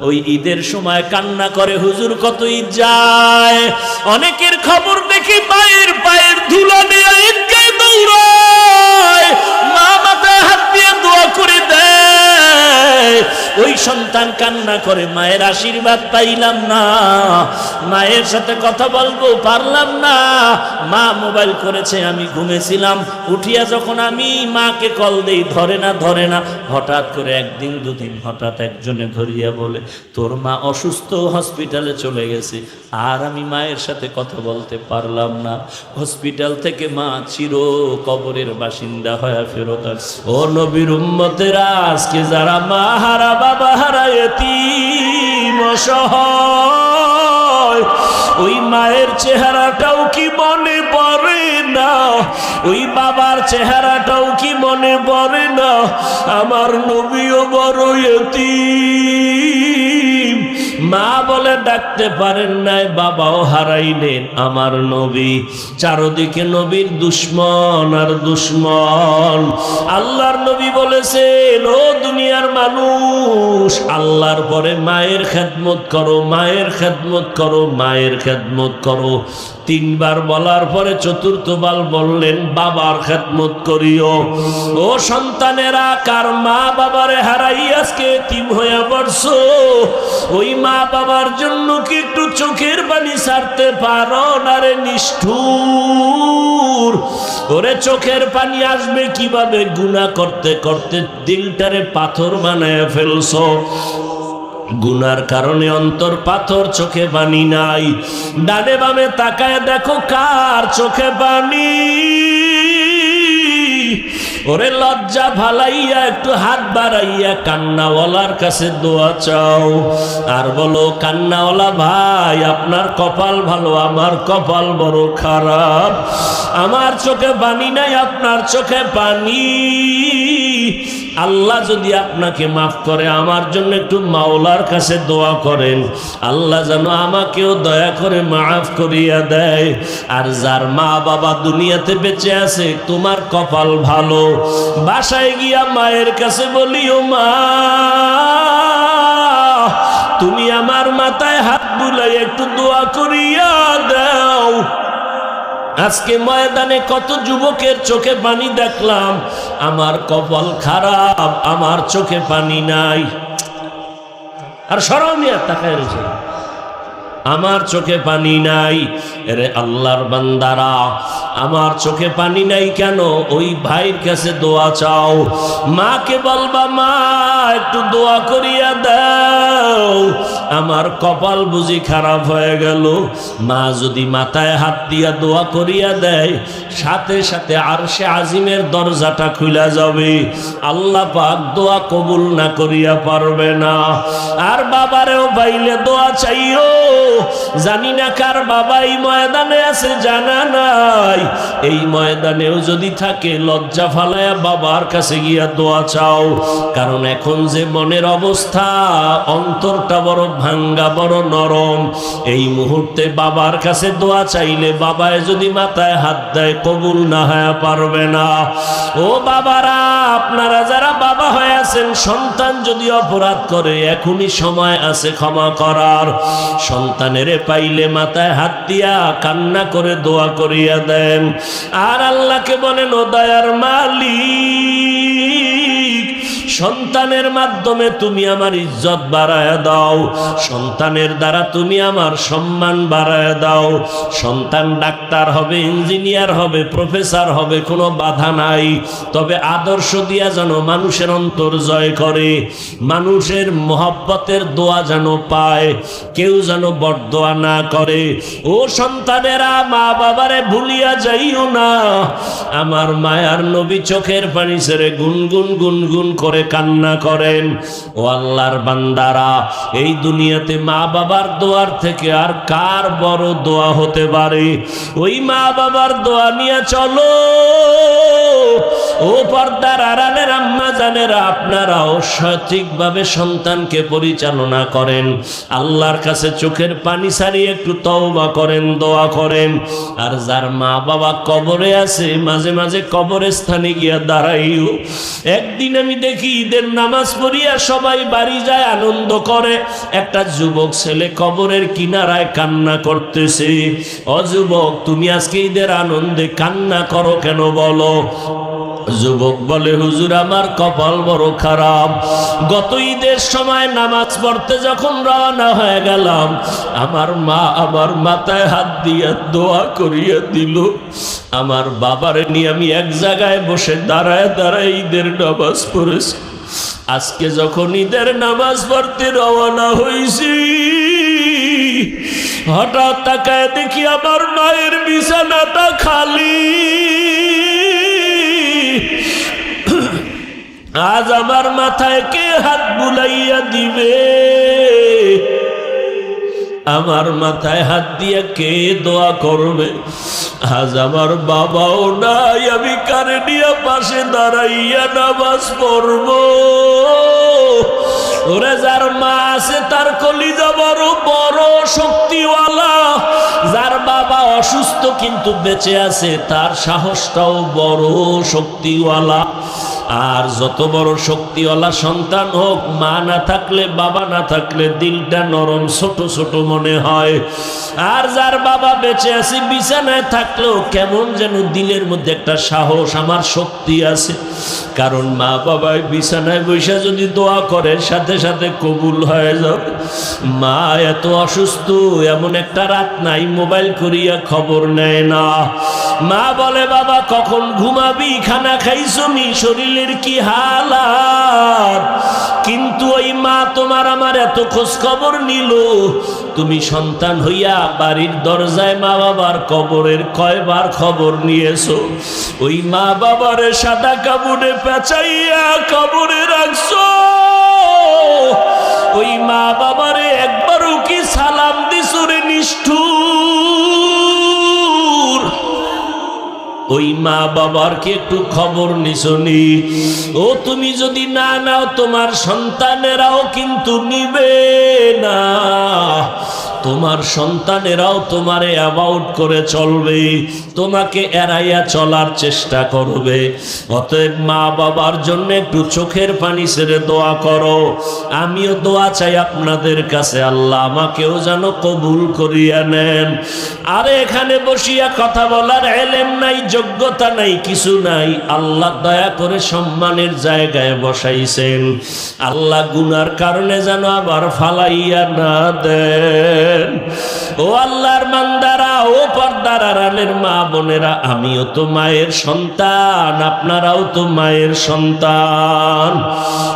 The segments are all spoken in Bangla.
ওই ঈদের সময় কান্না করে, হুজুর কত ঈদ যায়। অনেকের খবর দেখি পায়ের ধুলা নিয়ে ঈদগায় দৌড়ায়, মা মাথায় হাত দিয়ে দোয়া করে দেয়। ওই সন্তান কান্না করে, মায়ের আশীর্বাদ পাইলাম না, মায়ের সাথে কথা বলবো পারলাম না, মা মোবাইল করেছে, আমি ঘুমেছিলাম, উঠিয়া যখন আমি মাকে কল দেই ধরে না। হঠাৎ করে একদিন দুদিন হঠাৎ একজনে ধরিয়া বলে, তোর মা অসুস্থ, হসপিটালে চলে গেছে, আর আমি মায়ের সাথে কথা বলতে পারলাম না। হসপিটাল থেকে মা চির কবরের বাসিন্দা হয়ে ফেরত আসছে। ও নবীর উম্মতেরা, আজকে যারা মা হারা, বাবা হারা, এতিম অসহায়, ওই মায়ের চেহারাটাও কি মনে পড়ে না? ওই বাবার চেহারাটাও কি মনে পড়ে না? আমার নবীও বড় এতিম, মা বলে ডাকতে পারেন নাই, বাবাও হারাইলেন। আমার নবী চারদিকে নবীর দুশ্মন আর দুশ্মন। আল্লাহর নবী বলেছেন, ও দুনিয়ার মানুষ, আল্লাহর পরে মায়ের খেদমত করো, মায়ের খেদমত করো, মায়ের খেদমত করো। তিনবার বলার পরে চতুর্থবার বললেন, বাবার খেদমত করিও। ও সন্তানেরা, কার মা বাবারে হারাই আজকে এতিম হয়ে পড়ছো? ওই মা বাবার জন্য কি একটু চোখের পানি ছাড়তে পারো না রে নিষ্ঠুর? ওরে চোখের পানি আসবে কিভাবে? গুনাহ করতে করতে দিলটারে পাথর বানায় ফেলছো। গুনার কারণে অন্তর পাথর, চোখে পানি নাই। ডানে বামে তাকায় দেখো কার চোখে পানি। ওরে লজ্জা ভালাইয়া একটু হাত বাড়াইয়া কান্নাওয়ালার কাছে দোয়া চাও, আর বলো, কান্নাওয়ালা ভাই, আপনার কপাল ভালো, আমার কপাল বড় খারাপ। আমার চোখে পানি নাই, আপনার চোখে পানি। আল্লাহ যদি আপনাকে মাফ করে, আমার জন্য একটু মাওলার কাছে দোয়া করেন, আল্লাহ যেন আমাকেও দয়া করে মাফ করিয়া দেয়। আর যার মা বাবা দুনিয়াতে বেঁচে আছে, তোমার কপাল ভালো। বাসায় গিয়া মায়ের কাছে বলিও, মা তুমি আমার মাথায় হাত বুলাই একটু দোয়া করিয়া দাও। আজকে ময়দানে কত যুবকের চোখে পানি দেখলাম, আমার কপাল খারাপ, আমার চোখে পানি নাই। আর শরমিয়া তাকায় রয়েছে, আমার চোখে পানি নাই। এরে আল্লাহর বান্দারা, আমার চোখে পানি নাই কেন? ওই ভাইয়ের কাছে দোয়া চাও। মাকে বলবা, মা একটু দোয়া করিয়া দাও, আমার কপাল বুঝি খারাপ হয়ে গেল। মা যদি মাথায় হাত দিয়া দোয়া করিয়া দেয়, সাথে সাথে আরশে আজিমের দরজাটা খুলে যাবে, আল্লাহ পাক দোয়া কবুল না করিয়া পারবে না। আর বাবারেও পাইলে দোয়া চাইও। জানি না কার বাবা এই ময়দানে আছে, জানা নাই। এই ময়দানেও যদি থাকে, লজ্জা ফালায়া বাবার কাছে গিয়া দোয়া চাও। কারণ এখন যে মনের অবস্থা, অন্তরটা বড় ভাঙ্গা, বড় নরম। এই মুহূর্তে বাবার কাছে দোয়া চাইলে, বাবায় যদি মাথায় হাত দেয়, কবুল না হয়ে পারবে না। ও বাবারা, আপনারা যারা বাবা হয়ে আছেন, সন্তান যদি অপরাধ করে, এখনই সময় আছে ক্ষমা করার। সন্তানেরে পাইলে মাথায় হাত দিয়া কান্না করে দোয়া করিয়া দেন। আর আল্লাহকে বলেন, ও দয়ার মালিক, সন্তানের মাধ্যমে তুমি আমার ইজ্জত বাড়ায় দাও, সন্তানের দ্বারা তুমি আমার সম্মান বাড়ায় দাও। সন্তান ডাক্তার হবে, ইঞ্জিনিয়ার হবে, প্রফেসর হবে, কোনো বাধা নাই। তবে আদর্শ দিয়া যেন মানুষের অন্তর জয় করে, মানুষের মহব্বতের দোয়া যেন পায়, কেউ যেন বরদোয়া না করে। ও সন্তানেরা, মা বাবারে ভুলিয়া যাইও না। আমার মায়ার নবী চোখের পানি ছেড়ে গুনগুন গুনগুন করে কান্না করেন। ও আল্লাহর বান্দারা, এই দুনিয়াতে মা বাবার দোয়ার থেকে আর কার বড় দোয়া হতে পারে? ওই মা বাবার দোয়া নিয়ে চলো। ও পর্দার আড়ালের আম্মা জানেরা, আপনারাও সঠিকভাবে সন্তানকে পরিচালনা করেন। আল্লাহর কাছে চোখের পানি ছাড়িয়ে একটু তওবা করেন, দোয়া করেন। আর যার মা বাবা কবরে আছে, মাঝে মাঝে কবরস্থানে গিয়া দাঁড়াইও। একদিন আমি দেখি ঈদের নামাজ পড়িয়া সবাই বাড়ি যায়, আনন্দ করে। একটা যুবক ছেলে কবরের কিনারায় কান্না করতেছে। ও যুবক, তুমি আজকে ঈদের আনন্দে কান্না করো কেন বলো? যুবক বলে, হুজুর আমার কপাল বড় খারাপ। গত ঈদের সময় নামাজ পড়তে যখন রওনা হয়ে গেলাম, আমার মা আমার মাথায় হাত দিয়ে দোয়া করিয়া দিল। আমার বাবারে নিয়ে আমি এক জায়গায় বসে দাঁড়ায় দাঁড়ায় ঈদের নামাজ পড়েছি। আজকে যখন ঈদের নামাজ পড়তে রওনা হয়েছি, হঠাৎ তাকায় দেখি আমার মায়ের বিছানাটা খালি। আজ আমার মাথায় কে হাত বুলাইয়া দিবে? আমার মাথায় হাত দিয়ে কে দোয়া করবে? আজ আমার বাবাও নাই, আমি কারে নিয়ে পাশে দাঁড়াইয়া নামাজ পড়বো? ওরে যার মা আছে তার কলিজা বড় বড় শক্তিওয়ালা, যার বাবা অসুস্থ কিন্তু বেঁচে আছে তার সাহসটাও বড় শক্তিওয়ালা। আর যত বড় শক্তিওয়ালা সন্তান হোক, মা না থাকলে বাবা না থাকলে দিলটা নরম ছোট ছোট মনে হয়। আর যার বাবা বেঁচে আছে বিছানায় থাকলেও কেমন যেন দিলের মধ্যে একটা সাহস, আমার শক্তি আছে। কারণ মা বাবায় বিছানায় বসে যদি দোয়া করে সাথে সাথে কবুল হয়ে যাবে। মা এত অসুস্থ, এমন একটা রাত নাই মোবাইল করিয়া খবর নেয় না। মা বলে, বাবা কখন ঘুমাবি, খানা খাইছো নি, শরীরের কি হালাত? কিন্তু ওই মা তোমার আমার এত খোঁজ খবর নিল। তুমি সন্তান হইয়া বাড়ির দরজায় মা বাবার কবরের কয়বার খবর নিয়েছো? ওই মা বাবারে সাদা কাপড়ে পেঁচাইয়া কবরে রাখছো? ওই মা বাবারে একবারও কি সালাম দিছো রে নিষ্ঠুর? ওই মা বাবার কি একটু খবর নিছনি? ও তুমি যদি না নাও, তোমার সন্তানেরাও কিন্তু নিবে না। তোমার সন্তানেরাও তোমারে অ্যাবাউট করে চলবে, তোমাকে এড়াইয়া চলার চেষ্টা করবে। অতএব মা বাবার জন্য একটু চোখের পানি ছেড়ে দোয়া করো। আমিও দোয়া চাই আপনাদের কাছে, আল্লাহ আমাকেও যেন কবুল করিয়া নেন। আরে এখানে বসিয়া কথা বলার এলেম নাই, যোগ্যতা নাই, কিছু নাই। আল্লাহ দয়া করে সম্মানের জায়গায় বসাইছেন। আল্লাহ গুনার কারণে যেন আবার ফালাইয়া না দেন। ও আল্লাহর বান্দারা, ও পর্দার আড়ালের মা বোনেরা, আমিও তো মায়ের সন্তান, আপনারাও তো মায়ের সন্তান।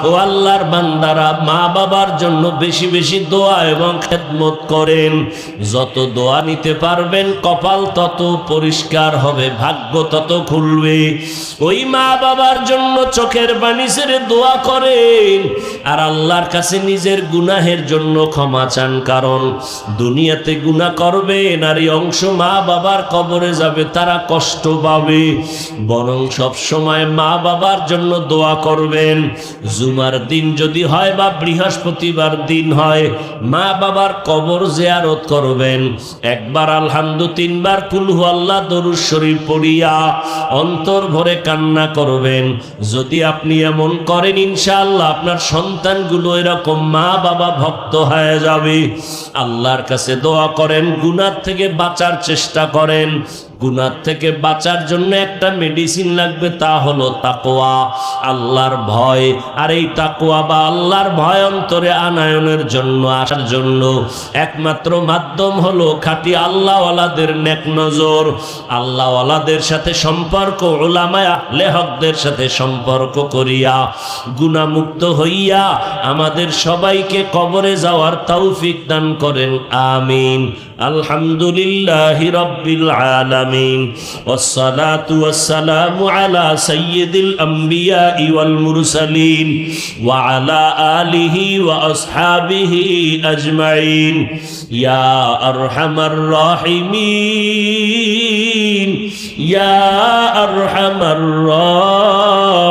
ও আল্লাহর বান্দারা, মা বাবার জন্য বেশি বেশি দোয়া এবং খেদমত করেন। যত দোয়া নিতে পারবেন কপাল তত পরিষ্কার হবে, ভাগ্য তত খুলবে। ওই মা বাবার জন্য চোখের পানি ছেড়ে দোয়া করেন, আর আল্লাহর কাছে নিজের গুনাহের জন্য ক্ষমা চান। কারণ দুনিয়াতে গুনাহ করবে, নারী অংশ মা বাবার কবরে যাবে, তারা কষ্ট পাবে। বরং সব সময় মা বাবার জন্য দোয়া করবেন। জুমার দিন যদি হয় বা বৃহস্পতিবার দিন হয়, মা বাবার কবর জিয়ারত করবেন। একবার আলহামদু, তিনবার কুল হু আল্লাহ দরুদ শরীফ পড়িয়া অন্তর ভরে কান্না করবেন। যদি আপনি এমন করেন, ইনশাআল্লাহ আপনার সন্তানগুলো এরকম মা বাবা ভক্ত হয়ে যাবে। আল্লাহর কাছে দোয়া করেন, গুনাহ থেকে বাঁচার চেষ্টা করেন। গুনাহ থেকে বাঁচার জন্য একটা মেডিসিন লাগবে, তা হলো তাকওয়া, আল্লাহর ভয়। আর এই তাকওয়া বা আল্লাহর ভয় অন্তরে আনায়নের জন্য, আসার জন্য একমাত্র মাধ্যম হলো খাঁটি আল্লাহওয়ালাদের নেক নজর, আল্লাহওয়ালাদের সাথে সম্পর্ক, উলামায়ে আহলে হকদের সাথে সম্পর্ক করিয়া গুনাহমুক্ত হইয়া আমাদের সবাইকে কবরে যাওয়ার তৌফিক দান করেন। আমিন। আলহামদুলিল্লাহি রাব্বিল আলামিন, ওয়াসসালাতু ওয়াসসালামু আলা সাইয়্যিদিল আমবিয়া ওয়াল মুরসালিন ওয়া আলা আলিহি ওয়া আসহাবিহি আজমাইন। ইয়া আরহামার রাহিমিন, ইয়া আরহামার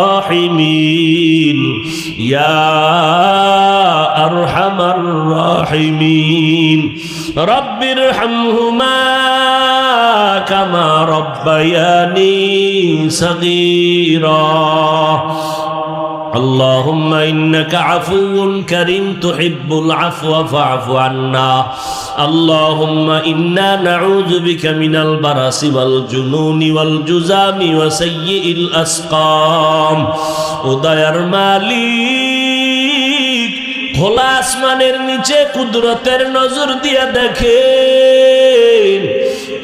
রাহিমিন, ইয়া আরহামার রাহিমিন। রব্বিরহামহুমা কামা রব্বায়ানি সগীরা। اللهم إنك عفو كريم تحب العفو فاعف عنا اللهم إنا نعوذ بك من البرص والجنون والجذام وسيء الأسقام উদয়ের মালিক খোলা আসমানের নিচে কুদরতের নজর দিয়ে দেখেন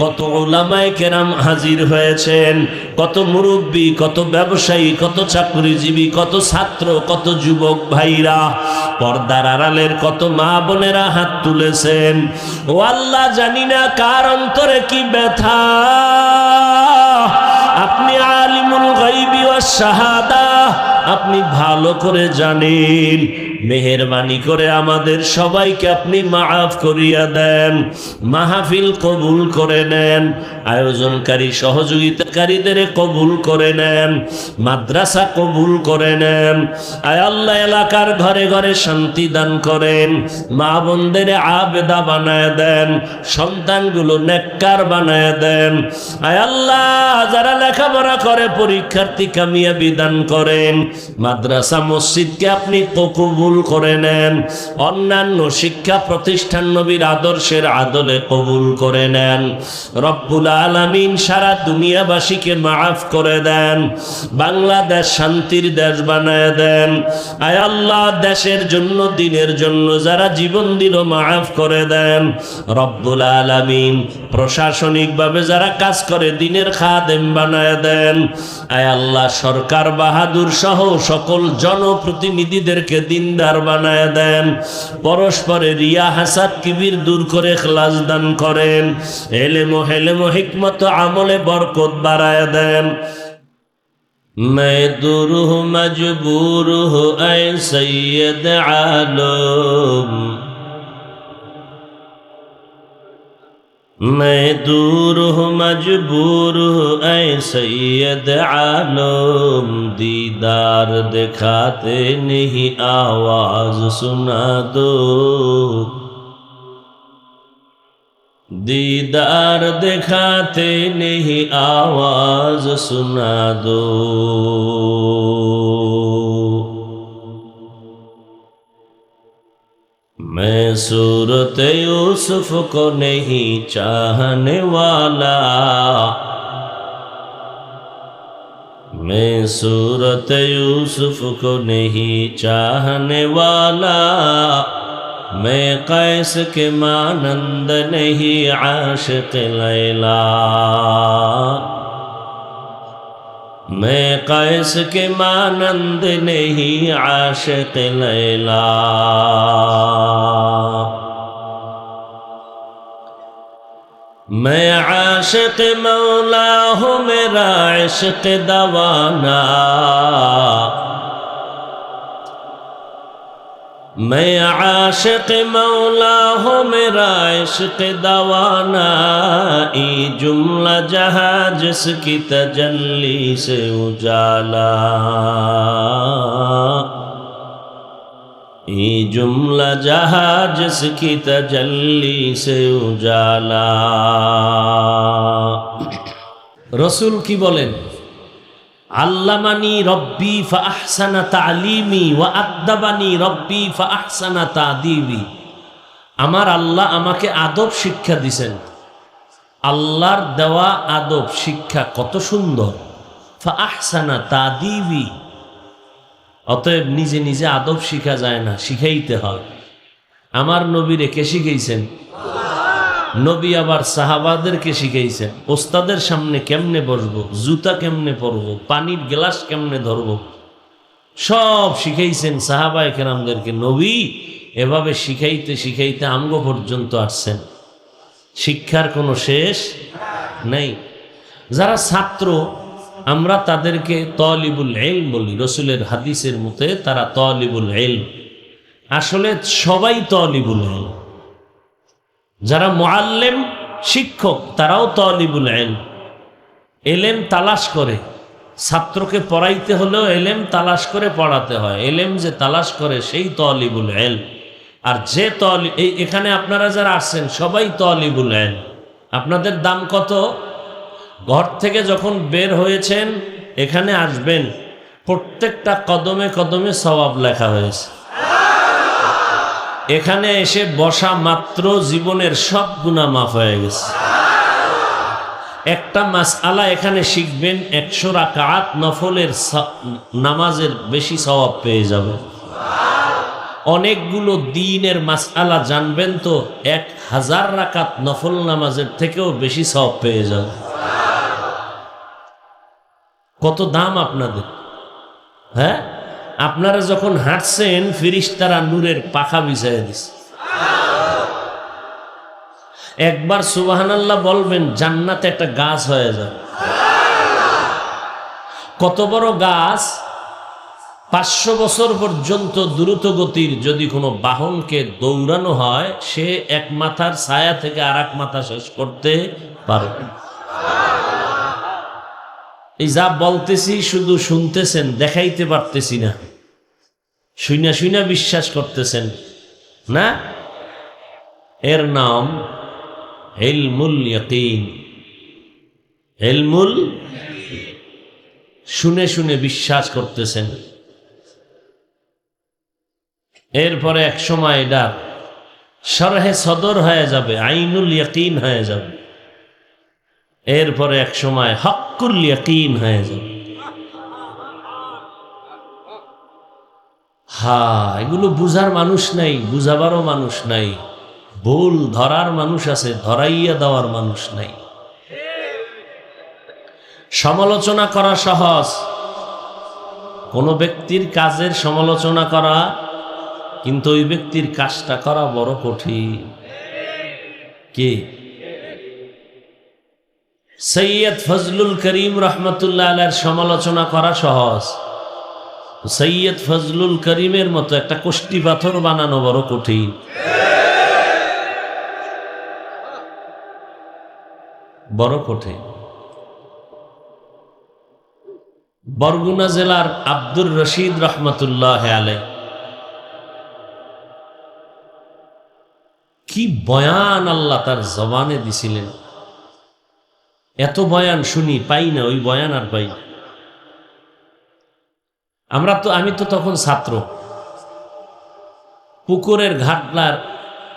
কত উলামায়ে কেরাম হাজির হয়েছেন, কত মুরব্বী, কত ব্যবসায়ী, কত চাকরিজীবী, কত ছাত্র, কত যুবক ভাইরা, পর্দার আড়ালের কত মা বোনেরা হাত তুলেছেন। ও আল্লাহ, জানি না কার অন্তরে কি ব্যথা, আপনি আলিমুল গায়বি ওয়াস শাহাদা, আপনি ভালো করে জানেন। মেহেরবানি করে আমাদের সবাইকে আপনি মাফ করিয়া দেন, মাহফিল কবুল করে নেন, আয়োজনকারী সহযোগিতাকারীদের কবুল করে নেন, মাদ্রাসা কবুল করে নেন। আয় আল্লাহ, এলাকার ঘরে ঘরে শান্তি দান করেন, মা বোনদের আবেদা বানায় দেন, সন্তানগুলো নেককার বানায় দেন। আয় আল্লাহ, যারা লেখাপড়া করে পরীক্ষার্থী কামিয়াবি দান করেন, মাদ্রাসা মসজিদকে আপনি কবুল করে নেন, অন্যান্য শিক্ষা প্রতিষ্ঠান নবীর আদর্শের আদলে কবুল করে নেন। রব্বুল আলামিন সারা দুনিয়াবাসীকে মাফ করে দেন, বাংলাদেশ শান্তির দেশ বানায় দেন। আয় আল্লাহ, দেশের জন্য দিনের জন্য যারা জীবন দিল মাফ করে দেন। রব্বুল আলামিন প্রশাসনিকভাবে যারা কাজ করে দিনের খাদেম বানায় দেন। আয় আল্লাহ, সরকার বাহাদুর সহ সকল জনপ্রতিনিধিদেরকে দিনদার বানায় দেন, পরস্পরের রিয়া হাসাদ কিবির দূর করে ইখলাস দান করেন, ইলম ও হিলম ও হিকমত আমলে বরকত বাড়ায় দেন। मैं दूर हूँ मजबूर हूँ ऐ सैयद आलम, मैं दूर हूँ मजबूर हूँ ऐ सैयद आलम, दीदार दिखाते नहीं आवाज सुना दो, दीदार दिखाते नहीं आवाज सुना दो। मैं सूरत यूसुफ को नहीं चाहने वाला, मैं सूरत यूसुफ को नहीं चाहने वाला, मैं कैस के मानंद नहीं आशिक लैला, मैं कैस के मानंद नहीं आशिक लैला। मैं आशिक मौला हूँ, मेरा इश्क दवाना, मैं आशिक मौला हूँ, मेरा इश्क दवाना, ये जुमला जहाँ जिसकी तजल्ली से उजाला, ये जुमला जहाँ जिसकी तजल्ली से उजाला। रसूल की बोलें, আল্লামানি রব্বি ফাআহসানা তালিমি ওয়া আদ্দাবানি রব্বি ফাআহসানা তাদিবি, আমার আল্লাহ আমাকে আদব শিক্ষা দিছেন। আল্লাহর দেওয়া আদব শিক্ষা কত সুন্দর। ফাআহসানা তাদিবি, অতএব নিজে নিজে আদব শিখা যায় না, শিখাইতে হয়। আমার নবীরে কে শিখাইছেন? নবী আবার সাহাবাদেরকে শিখাইছেন ওস্তাদের সামনে কেমনে বসবো, জুতা কেমনে পরবো, পানির গ্লাস কেমনে ধরবো, সব শিখাইছেন সাহাবায়ে কেরামদেরকে। নবী এভাবে শিখাইতে শিখাইতে আমগো পর্যন্ত আসছেন। শিক্ষার কোনো শেষ নেই। যারা ছাত্র আমরা তাদেরকে তলিবুল ইলম বলি, রসুলের হাদিসের মতে তারা তলিবুল ইলম। আসলে সবাই তলিবুল ইলম। যারা মুআল্লিম শিক্ষক তারাও তলিবুল ইলম, এলেম তালাশ করে। ছাত্রকে পড়াইতে হলেও এলেম তালাশ করে পড়াতে হয়। এলেম যে তালাশ করে সেই তলিবুল ইলম। আর যে এখানে আপনারা যারা আসছেন সবাই তলিবুল ইলম। আপনাদের দাম কত? ঘর থেকে যখন বের হয়েছেন এখানে আসবেন, প্রত্যেকটা কদমে কদমে সওয়াব লেখা হয়েছে। এখানে এসে বসা মাত্র জীবনের সব গুনাহ মাফ হয়ে গেছে। একটা মাসআলা এখানে শিখবেন, 100 রাকাত নফলের নামাজের বেশি সওয়াব পেয়ে যাবে। অনেকগুলো দ্বীনের মাসআলা জানবেন তো 1000 রাকাত নফল নামাজের থেকেও বেশি সওয়াব পেয়ে যাবে। কত দাম আপনাদের! হ্যাঁ, আপনারা যখন হাঁটছেন ফেরেশতারা নূরের পাখা বিছাইয়া দিছে। একবার সুবহানাল্লাহ বলবেন, জান্নাতে একটা গাছ হয়ে যাবে। কত বড় গাছ! 500 বছর পর্যন্ত দ্রুত গতির যদি কোনো বাহনকে দৌড়ানো হয়, সে এক মাথার ছায়া থেকে আর এক মাথা শেষ করতে পারবে। এই যা বলতেছি শুধু শুনতেছেন, দেখাইতে পারতেছি না। শুইনা শুইনা বিশ্বাস করতেছেন না? এর নাম ইলমুল ইয়াকিন। ইলমুল, শুনে শুনে বিশ্বাস করতেছেন। এরপরে এক সময় এটা শরহে সদর হয়ে যাবে, আইনুল ইয়াকিন হয়ে যাবে। এরপরে এক সময় হক্কুল ইয়াকিন হয়ে যাবে। এগুলো বুঝার মানুষ নাই, বুঝাবারও মানুষ নাই। ভুল ধরার মানুষ আছে, ধরাইয়া দেওয়ার মানুষ নাই। সমালোচনা করা সহজ, কোনো ব্যক্তির কাজের সমালোচনা করা, কিন্তু ওই ব্যক্তির কাজটা করা বড় কঠিন। কি? সৈয়দ ফজলুল করিম রহমতুল্লাহ আলাইহির সমালোচনা করা সহজ, সৈয়দ ফজলুল করিমের মতো একটা কষ্টি পাথর বানানো বড় কঠিন। বড় কঠিন। বরগুনা জেলার আব্দুর রশিদ রহমতুল্লাহ আলাইহি কি বয়ান আল্লাহ তার জবানে দিছিলেন। এত বয়ান শুনি, পাই না, ওই বয়ান আর পাই না। আমি তো তখন ছাত্র। পুকুরের ঘাটলার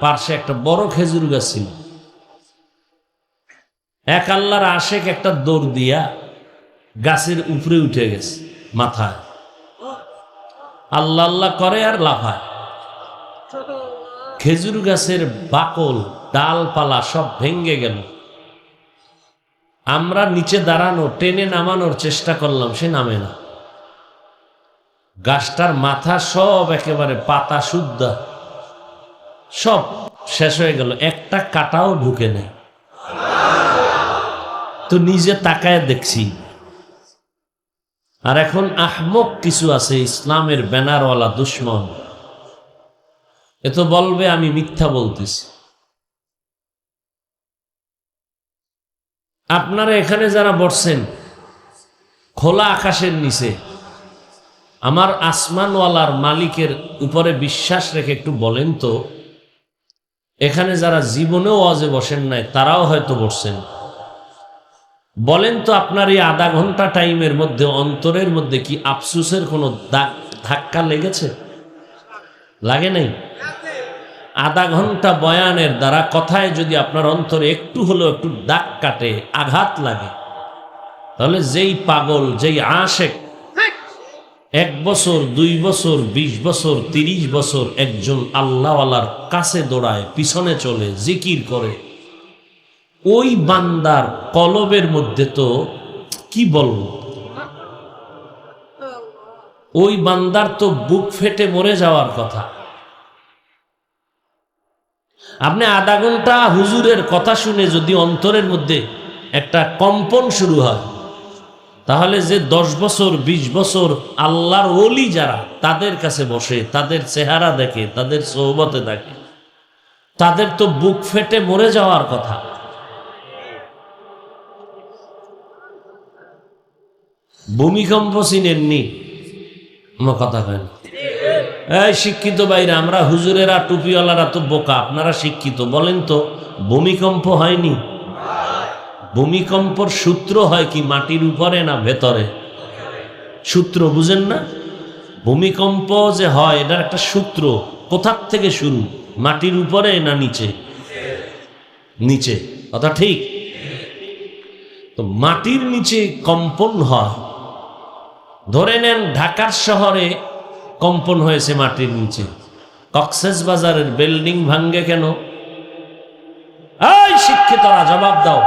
পার্শ্বে একটা বড় খেজুর গাছ ছিল। এক আল্লাহর আশেক একটা দৌড় দিয়া গাছের উপরে উঠে গেছে, মাথায় আল্লাহ আল্লাহ করে আর লাফায়। খেজুর গাছের বাকল ডালপালা সব ভেঙ্গে গেল। আমরা নিচে দাঁড়ানো, টেনে নামানোর চেষ্টা করলাম, সে নামে না। গাছটার মাথা সব একেবারে পাতা শুদ্ধা, সব শেষ হয়ে গেল, একটা কাটাও ঢুকে নেই। তো নিজে তাকায় দেখছি। আর এখন আহমক কিছু আছে, ইসলামের ব্যানারওয়ালা দুশ্মন, এ তো বলবে আমি মিথ্যা বলতেছি। আপনারা এখানে যারা বসছেন খোলা আকাশের নিচে, আমার আসমানওয়ালার মালিকের উপরে বিশ্বাস রেখে একটু বলেন তো, এখানে যারা জীবনেও ওয়াজে বসেন নাই তারাও হয়তো বসছেন, বলেন তো আপনার এই আধা ঘন্টা টাইমের মধ্যে অন্তরের মধ্যে কি আফসোসের কোনো ধাক্কা লেগেছে? লাগে নাই? আধা ঘন্টা বয়ানের দ্বারা কথায় যদি আপনার অন্তরে একটু হলেও একটু দাগ কাটে, আঘাত লাগে, তাহলে যেই পাগল, যেই আশেক 1 বছর 2 বছর 20 বছর 30 বছর একজন আল্লাহওয়ালার কাছে দৌড়ায়, পিছনে চলে, জিকির করে, ওই বান্দার কলবের মধ্যে তো কি বলবো, ওই বান্দার তো বুক ফেটে মরে যাওয়ার কথা। আপনি আধা ঘন্টা হুজুরের কথা শুনে যদি অন্তরের মধ্যে একটা কম্পন শুরু হয়, তাহলে যে 10 বছর 20 বছর আল্লাহর ওলি যারা তাদের কাছে বসে, তাদের চেহারা দেখে, তাদের সোহবতে দেখে, তাদের তো বুক ফেটে মরে যাওয়ার কথা। ভূমিকম্প চিনেননি? আমার কথা কেন? এই শিক্ষিত বাইরে, আমরা হুজুরেরা টুপিওয়ালারা তো বোকা, আপনারা শিক্ষিত, বলেন তো ভূমিকম্প হয়নি? ভূমিকম্পর সূত্র হয় কি মাটির উপরে না ভেতরে? সূত্র বুঝেন না? ভূমিকম্প যে হয় এটার একটা সূত্র। কোথার থেকে শুরু? মাটির উপরে না নিচে? নিচে, কথা ঠিক। তো মাটির নিচে কম্পন হয়। ধরে নেন ঢাকার শহরে কম্পন হয়েছে মাটির নিচে, কক্সবাজারের বিল্ডিং ভাঙ্গে কেন? এই শিক্ষিতরা জবাব দাও।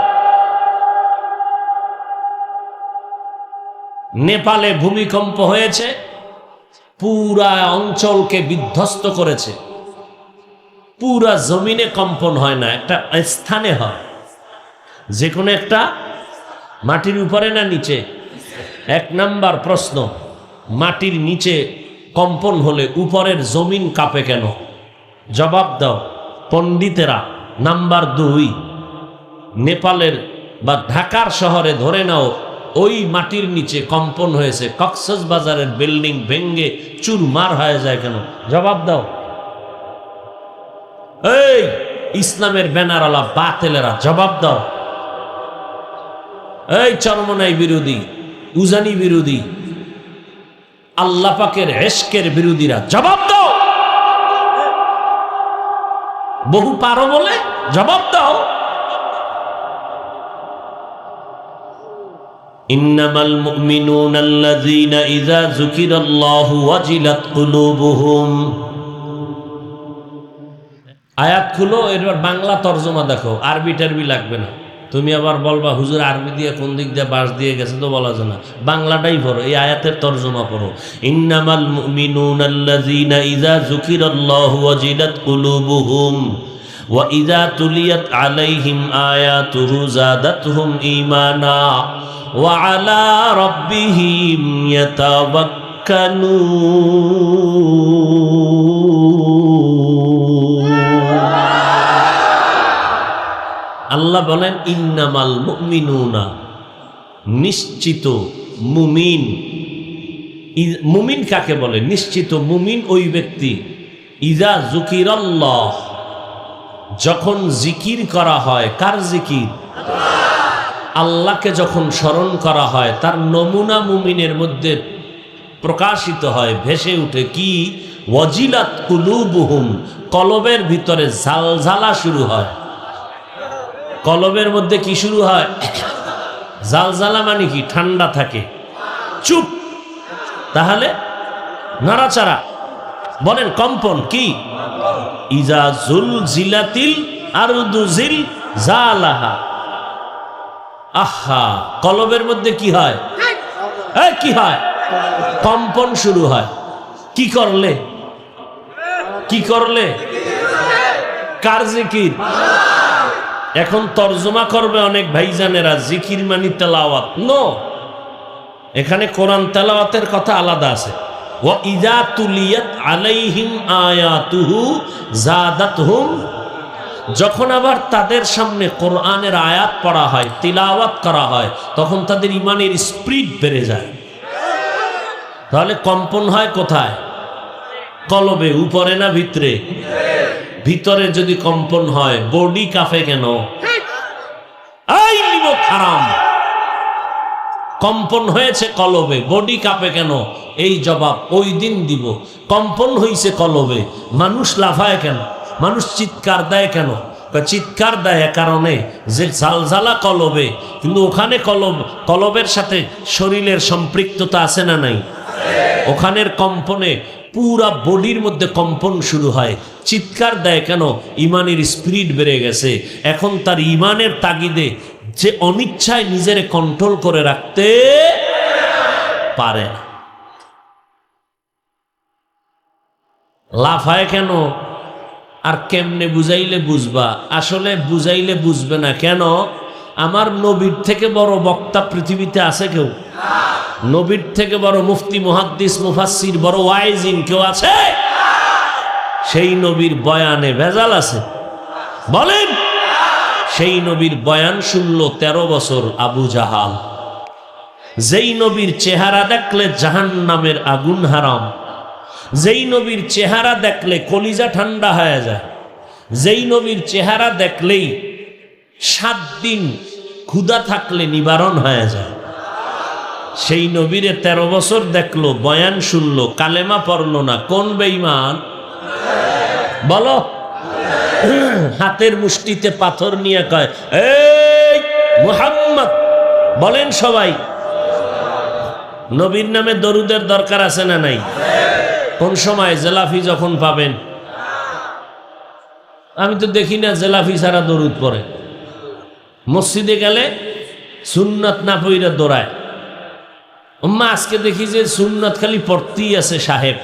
নেপালে ভূমিকম্প হয়েছে, পুরা অঞ্চলকে বিধ্বস্ত করেছে। পুরা জমিনে কম্পন হয় না, একটা স্থানে হয়। যে কোনো একটা মাটির উপরে না নিচে? এক নাম্বার প্রশ্ন, মাটির নিচে কম্পন হলে উপরের জমিন কাঁপে কেন? জবাব দাও পণ্ডিতেরা। নাম্বার 2, নেপালের বা ঢাকার শহরে ধরে নাও ওই মাটির নিচে কম্পন হয়েছে, কক্সবাজারের বিল্ডিং ভেঙ্গে চুরমার হয়ে যায় কেন? জবাব দাও। এই ইসলামের ব্যানারওয়ালা বাতেলেরা জবাব দাও। এই চরমনাই বিরোধী, উজানি বিরোধী, আল্লাহ পাকের এশকের বিরোধীরা জবাব দাও। বহু পারো বলে জবাব দাও। ইন্নামাল মুমিনুনা আল্লাযীনা ইযা যুকিরাল্লাহু ওয়াজিলাত কুলুবুহুম। আয়াত খুলো, এবার বাংলা তরজমা দেখো, আরবি টারবি লাগবে না। তুমি আবার বলবা হুজুর আরবি দিয়ে কোন দিক দিয়ে বাস দিয়ে গেছে, তো বলা যায় না। বাংলাটাই পড়ো, এই আয়াতের তরজমা পড়ো। ইন্নামাল মুমিনুনা আল্লাযীনা ইযা যুকিরাল্লাহু ওয়াজিলাত কুলুবুহুম ওয়া ইযা তুলিয়াত আলাইহিম আয়াতুহু যাদাতহুম ঈমানা ওয়া আলা রাব্বিহিম ইয়াতাওয়াক্কালুন। আল্লাহ বলেন ইন্নামাল মুমিনুনা, নিশ্চিত মুমিন। মুমিন কাকে বলে? নিশ্চিত মুমিন ওই ব্যক্তি, ইযা যুকিরাল্লাহ, যখন জিকির করা হয়। কার জিকির? আল্লাহকে যখন স্মরণ করা হয়, তার নমুনা মুমিনের মধ্যে প্রকাশিত হয়, ভেসে উঠে। কি? ওয়াজিলাত কুলুবুহুম, কলবের ভিতরে ঝালঝালা শুরু হয়। কলবের মধ্যে কি শুরু হয়? জালজালা মানে কি? ঠান্ডা থাকে, চুপ। তাহলে নাড়াচাড়া, বলেন কম্পন কি? ইজা জুলজিলাতিল আরদু জিলজালাহা। আহা, কলবের মধ্যে কি হয়? কি হয়? কম্পন শুরু হয়। কি করলে? কি করলে? কার জিকির? এখন তর্জমা করবে অনেক ভাইজানেরা, জিকির মানি তেলাওয়াত। নো, এখানে কোরআন তেলাওয়াতের কথা আলাদা আছে। ওয়া ইযা তুলিয়াত আলাইহিম আয়াতুহু যাদাতহুম, যখন আবার তাদের সামনে কোরআনের আয়াত পড়া হয়, তিলাওয়াত করা হয়, তখন তাদের ইমানের স্পিরিট বেড়ে যায়। তাহলে কম্পন হয় কোথায়? কলবে। উপরে না ভিতরে? ভিতরে যদি কম্পন হয়, বডি কাঁপে কেন? এই নিমক হারাম, কম্পন হয়েছে কলবে, বডি কাঁপে কেন? এই জবাব ওই দিন দিব। কম্পন হইছে কলবে, মানুষ লাফায় কেন? মানুষ চিৎকার দেয় কেন? চিৎকার দেয় কারণে যে ঝালঝালা কলবে, কিন্তু ওখানে কলবের সাথে শরীরের সম্পৃক্ততা আছে না নাই? ওখানের কম্পনে পুরা বডির মধ্যে কম্পন শুরু হয়। চিৎকার দেয় কেন? ইমানের স্পিরিট বেড়ে গেছে। এখন তার ইমানের তাগিদে যে অনিচ্ছায় নিজের কন্ট্রোল করে রাখতে পারে। লাফায় কেন? আর কেমনে বুঝাইলে বুঝবা? আসলে বুঝাইলে বুঝবে না। কেন? আমার নবীর থেকে বড় বক্তা পৃথিবীতে আছে কেউ? নবীর থেকে বড় মুফতি, মুহাদ্দিস, মুফাসসির, বড় ওয়াইজিন কেউ আছে? সেই নবীর বয়ানে ভেজাল আছে? বলেন। সেই নবীর বয়ান শুনল 13 বছর আবু জাহাল। যেই নবীর চেহারা দেখলে জাহান্নামের আগুন হারাম, যেই নবীর চেহারা দেখলে কলিজা ঠান্ডা হয়ে যায়, যেই নবীর চেহারা দেখলেই 7 দিন ক্ষুধা থাকলে নিবারণ হয়ে যায়, সেই নবীরে 13 বছর দেখলো, বয়ান শুনলো, কালেমা পড়লো না। কোন বেঈমান বলো? হাতের মুষ্টিতে পাথর নিয়ে কয়, এই মুহাম্মদ বলেন সবাই। নবীর নামে দরুদের দরকার আছে না নাই? কোন সময়? জেলাফি যখন পাবেন। আমি তো দেখি না জেলাফি ছাড়া দরুদ পড়ে। মসজিদে গেলে সুন্নাত না পইরা দৌড়ায়। উম্মা আজকে দেখি যে সুন্নাত খালি পড়তেই আছে সাহেব।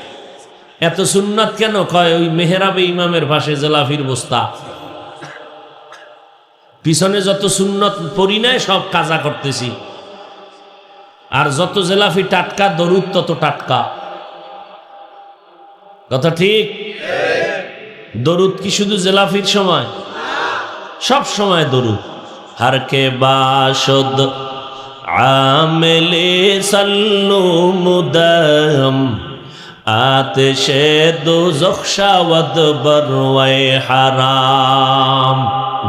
এত সুন্নাত কেন? কয় ওই মেহরাবে ইমামের পাশে জেলাফির বস্তা। পিছনে যত সুন্নত পড়ি নাই সব কাজা করতেছি, আর যত জেলাফি টাটকা, দরুদ তত টাটকা। কথা ঠিক? দরুদ কি শুধু জেলাফির সময়? সব সময় দরুদ। हर के बाशुद आमिले सल्लु मुदम आतिशे दोज़ख शावद बरवाए हाराम।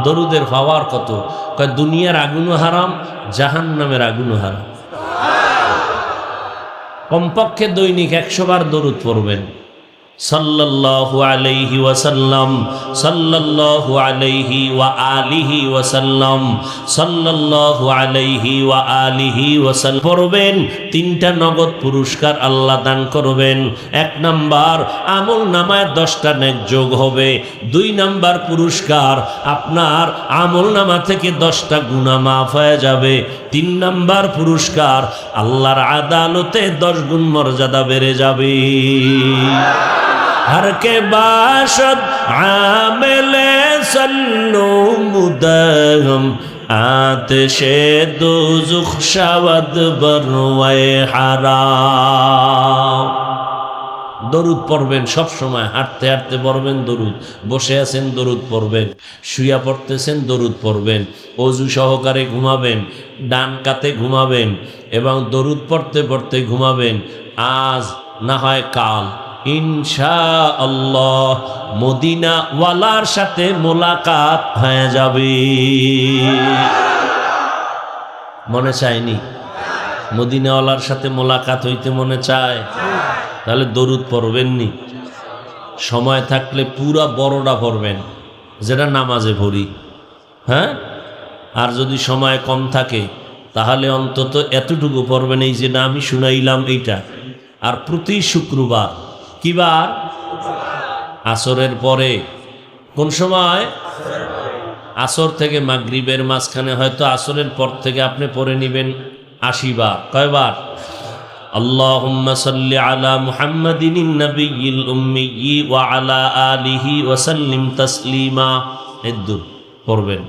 दरुদের পাওয়ার কত? কয় দুনিয়ার আগুনও হারাম, জাহান্নামের আগুনও হারাম। কমপক্ষে দৈনিক 100 বার দরুদ পড়বেন। সাল্লাল্লাহু আলাইহি ওয়াসাল্লাম, সাল্লাল্লাহু আলাইহি ওয়া আলিহি ওয়াসাল্লাম, সাল্লাল্লাহু আলাইহি ওয়া আলিহি ওয়াসাল্লাম পড়বেন। 3টা নগদ পুরস্কার আল্লাহ দান করবেন। 1 নাম্বার, আমল নামায় 10টা নেক যোগ হবে। 2 নাম্বার পুরস্কার, আপনার আমল নামা থেকে 10টা গুনাহ মাফ হয়ে যাবে। 3 নাম্বার পুরস্কার, আল্লাহর আদালতে 10 গুণ মর্যাদা বেড়ে যাবে। हर के बाशद आमिले सल्लु मुदम आतिशे दोज़ख शावद बरवाए हाराम। দরুদ পড়বেন সব সময়। হাঁটতে হাঁটতে পড়বেন দরুদ, বসে আছেন দরুদ পড়বেন, শুয়া পড়তেছেন দরুদ পড়বেন, অজু সহকারে ঘুমাবেন, ডান কাতে ঘুমাবেন এবং দরুদ পড়তে পড়তে ঘুমাবেন। আজ না হয় কাল ইনশাআল্লাহ মদিনা ওয়ালার সাথে মোলাকাত হয়ে যাবে। মনে চায়নি? মদিনাওয়ালার সাথে মোলাকাত হইতে মনে চায়? তাহলে দরুদ পড়বেননি। সময় থাকলে পুরা বড়টা পড়বেন, যেটা নামাজে পড়ি। হ্যাঁ, আর যদি সময় কম থাকে তাহলে অন্তত এতটুকু পড়বেন, এই যে না আমি শুনাইলাম এইটা। আর প্রতি শুক্রবার, কিবার? আসরের পরে। কোন সময়? আসর থেকে মাগরিবের মাঝখানে, হয়তো আসরের পর থেকে আপনি পড়ে নেবেন 80 বার। কয়বার? আল্লাহুম্মা সাল্লি আলা মুহাম্মাদিন নবিয়্যিল উম্মিয়্যি ওয়া আলা আলিহি ওয়া সাল্লিম তাসলিমা। এদ্দুর পড়বেন।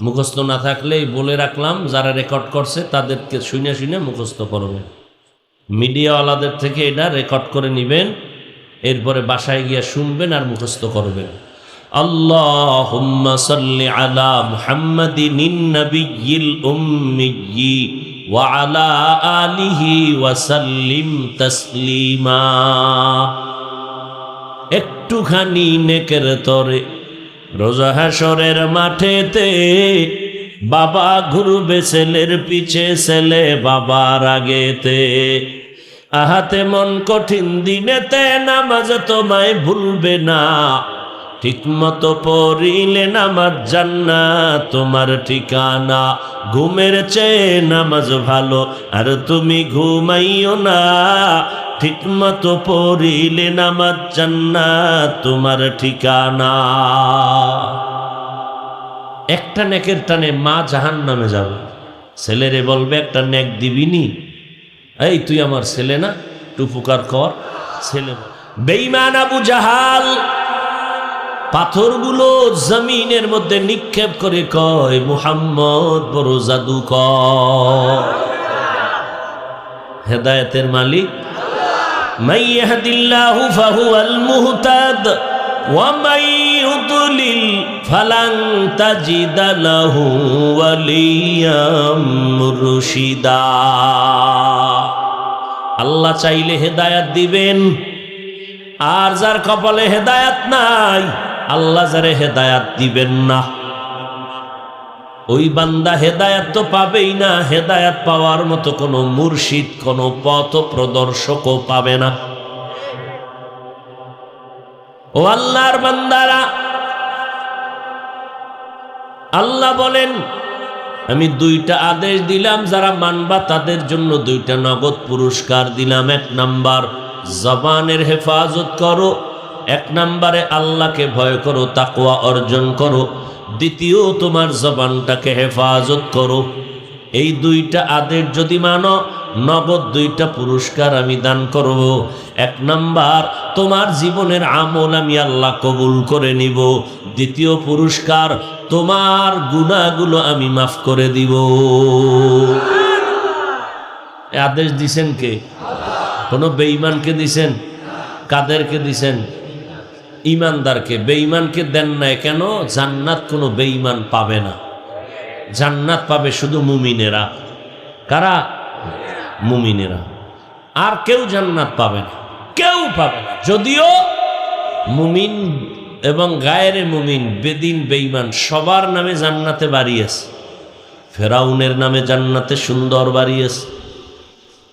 মুখস্থ না থাকলে বলে রাখলাম, যারা রেকর্ড করছে তাদেরকে শুনে শুনে মুখস্থ করবেন। মিডিয়াওয়ালাদের থেকে এটা রেকর্ড করে নেবেন, এরপরে বাসায় গিয়ে শুনবেন আর মুখস্থ করবেন। আল্লাহুম্মা সাল্লি আলা মুহাম্মাদিন নবিয়্যিল উম্মিয়্যি ওয়া আলা আলিহি ওয়া সাল্লিম তাসলিমা। একটুখানি নেকের তরে রোজা হাশরের মাঠেতে বাবা ঘুরবে ছেলের পিছে, ছেলে বাবার আগেতে। আহাতে মন কঠিন দিনেতে নামাজ তোমায় ভুলবে না, ঠিক মতো পড়িলে নামাজ জান্নাত তোমার ঠিকানা। ঘুমের চেয়ে নামাজ ভালো আর তুমি ঘুমাইও না, ঠিক মতো পড়িলে নামাজ জান্নাত তোমার ঠিকানা। একটা নেকের টানে মা জাহান্নামে যাবে। ছেলেরে বলবে একটা নেক দিবিনি? এই তুই আমার ছেলে না, একটু উপকার কর। ছেলে বেঈমান আবু জাহাল পাথরগুলো জমিনের মধ্যে নিক্ষেপ করে কয়, মুহাম্মদ বড় জাদুকর। হেদায়েতের মালিক মান ইয়াহদিল্লাহু ফাহুয়াল মুহতাদ ওয়া মান ইউদ্লিল ফালান তাজিদা লাহু ওয়ালিয়াম মুরশিদা। আল্লাহ চাইলে হেদায়েত দিবেন, আর যার কপালে হেদায়েত নাই আল্লাহ যারে হেদায়েত দিবেন না। ওই বান্দা হেদায়াত তো পাবেই না, হেদায়াত পাওয়ার মতো কোনো মুর্শিদ, কোনো পথ প্রদর্শকও পাবে না। ও আল্লাহর বান্দারা, আল্লাহ বলেন আমি দুইটা আদেশ দিলাম, যারা মানবা তাদের জন্য দুইটা নগদ পুরস্কার দিলাম। এক নাম্বার, জবানের হেফাজত করো। এক নম্বরে আল্লাহকে ভয় করো, তাকওয়া অর্জন করো। দ্বিতীয়, তোমার জবানটাকে হেফাজত করো। এই দুইটা আদেশ যদি মানো, নগদ দুইটা পুরস্কার আমি দান করব। এক নাম্বার, তোমার জীবনের আমল আমি আল্লাহ কবুল করে নিব। দ্বিতীয় পুরস্কার, তোমার গুনাহগুলো আমি মাফ করে দিব। আদেশ দিছেন কে? কোন বেঈমানকে দিছেন? কাদেরকে দিছেন? ইমানদারকে। বেঈমানকে দেন নাই কেন? জান্নাত কোনো বেঈমান পাবে না, জান্নাত পাবে শুধু মুমিনেরা। কারা? মুমিনেরা। আর কেউ জান্নাত পাবে না, কেউ পাবে না। যদিও মুমিন এবং গায়েরে মুমিন, বেদিন বেঈমান সবার নামে জান্নাতে বাড়ি আছে। ফেরাউনের নামে জান্নাতে সুন্দর বাড়ি আছে,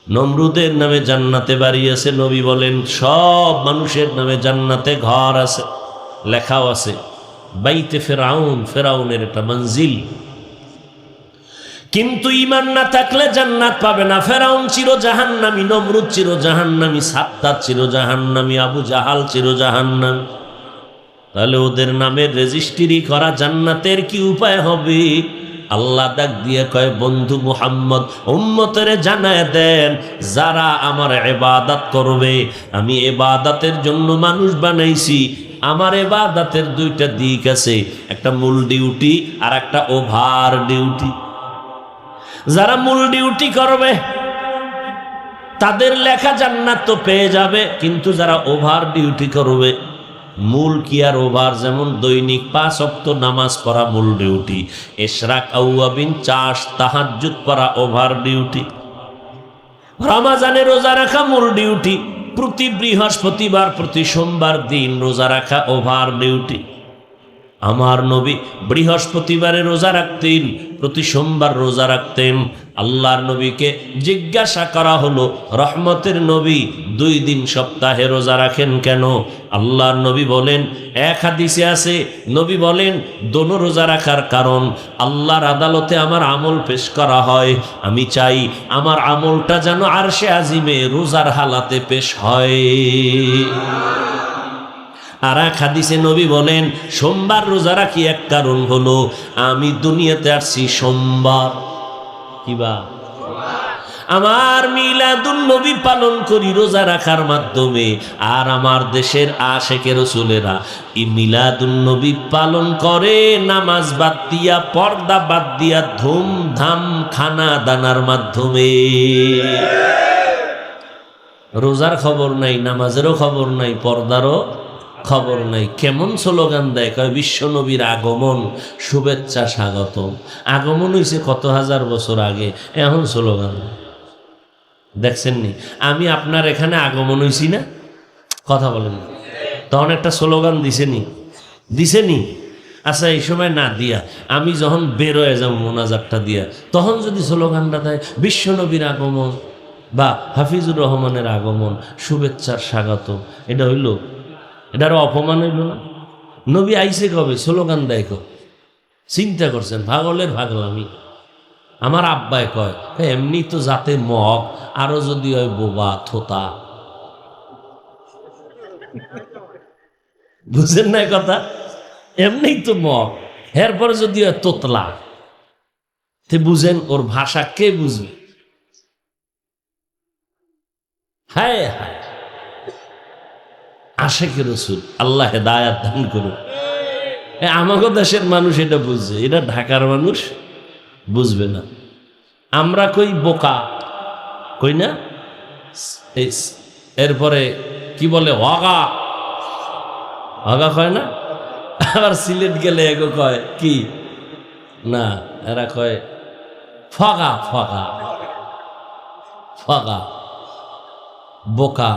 নমরুদের নামে জান্নাতে বাড়ি আছে। নবী বলেন সব মানুষের নামে জান্নাতে ঘর আছে, লেখাও আছে বাইতে ফেরাউন, ফেরাউনের একটা মঞ্জিল। কিন্তু ঈমান না থাকলে জান্নাত পাবে না। ফেরাউন চির জাহান্নামী, নমরুদ চির জাহান্নামী, সাদ্দাত চির জাহান্নামী, আবু জাহাল চির জাহান্নামী। তাহলে ওদের নামের রেজিস্ট্রি করা জান্নাতের কি উপায় হবে? আল্লাহ ডাক দিয়ে কয়, বন্ধু মুহাম্মদ, উম্মতেরে জানায় দেন, যারা আমার ইবাদত করবে, আমি ইবাদতের জন্য মানুষ বানাইছি। আমার ইবাদতের দুইটা দিক আছে, একটা মূল ডিউটি আর একটা ওভার ডিউটি। যারা মূল ডিউটি করবে তাদের লেখা জান্নাত তো পেয়ে যাবে, কিন্তু যারা ওভার ডিউটি করবে, মূল কি আর ওভার? যেমন দৈনিক 5 ওয়াক্ত নামাজ পড়া মূল ডিউটি, ইশরাক আউয়াবিন চাষ তাহাজ্জুদ পড়া ওভার ডিউটি, রমাজানে রোজা রাখা মূল ডিউটি, প্রতি বৃহস্পতিবার প্রতি সোমবার দিন রোজা রাখা ওভার ডিউটি। আমার নবী বৃহস্পতিবারে রোজা রাখতেন, প্রতি সোমবার রোজা রাখতেন। আল্লাহর নবীকে জিজ্ঞাসা করা হলো, রহমতের নবী 2 দিন সপ্তাহে রোজা রাখেন কেন? আল্লাহর নবী বলেন, এক হাদিসে আছে, নবী বলেন দোনো রোজা রাখার কারণ, আল্লাহর আদালতে আমার আমল পেশ করা হয়, আমি চাই আমার আমলটা যেন আরশে আজিমে রোজার হালাতে পেশ হয়। আর এক হাদিসে নবী বলেন, সোমবার রোজা রাখি এক কারণ হলো, আমি দুনিয়াতে আসছি সোমবার। কিবা আমার মিলাদুন নবী পালন করি রোজা রাখার মাধ্যমে। আর আমার দেশের আশেকে রসুলেরা এই মিলাদুন নবী পালন করে নামাজ বাদ দিয়া, পর্দা বাদ দিয়া, ধুমধাম খানা দানার মাধ্যমে। রোজার খবর নাই, নামাজেরও খবর নাই, পর্দারও খবর নাই। কেমন স্লোগান দেয়, কয় বিশ্ব নবীর আগমন, শুভেচ্ছা স্বাগতম। আগমন হয়েছে কত হাজার বছর আগে, এখন স্লোগান দেখছেন নি? আমি আপনার এখানে আগমন হয়েছি না? কথা বলেন না। তখন একটা স্লোগান দিছেনি? আচ্ছা, এই সময় না দিয়া আমি যখন বের হয়ে যাবো মোনাজাতটা দিয়া, তখন যদি স্লোগানটা দেয় বিশ্ব নবীর আগমন বা হাফিজুর রহমানের আগমন, শুভেচ্ছার স্বাগতম, এটা হইল? এটারও অপমান হইল না? নবী আইসে কবে, স্লোগান দেয় কবে? চিন্তা করছেন? পাগলের পাগলামি। আমার আব্বাই কয়, এমনি তো যাতে মগ, আরো যদি হয় বোবা থোতা। বুঝেন না কথা? এমনি তো মগ, এরপরে যদি হয় তোতলা, তে বুঝেন ওর ভাষা কে বুঝবে? হায় হায়, আশেকে রসুল, আল্লাহ হেদায়াত দান করুন। আমাকে দেশের মানুষ এটা বুঝছে, এটা ঢাকার মানুষ বুঝবে না। আমরা কই বোকা, কই না? এরপরে কি বলে, হগা হগা কয় না? আবার সিলেট গেলে এগো কয় কি না, এরা কয় ফগা ফগা ফগা, বোকা।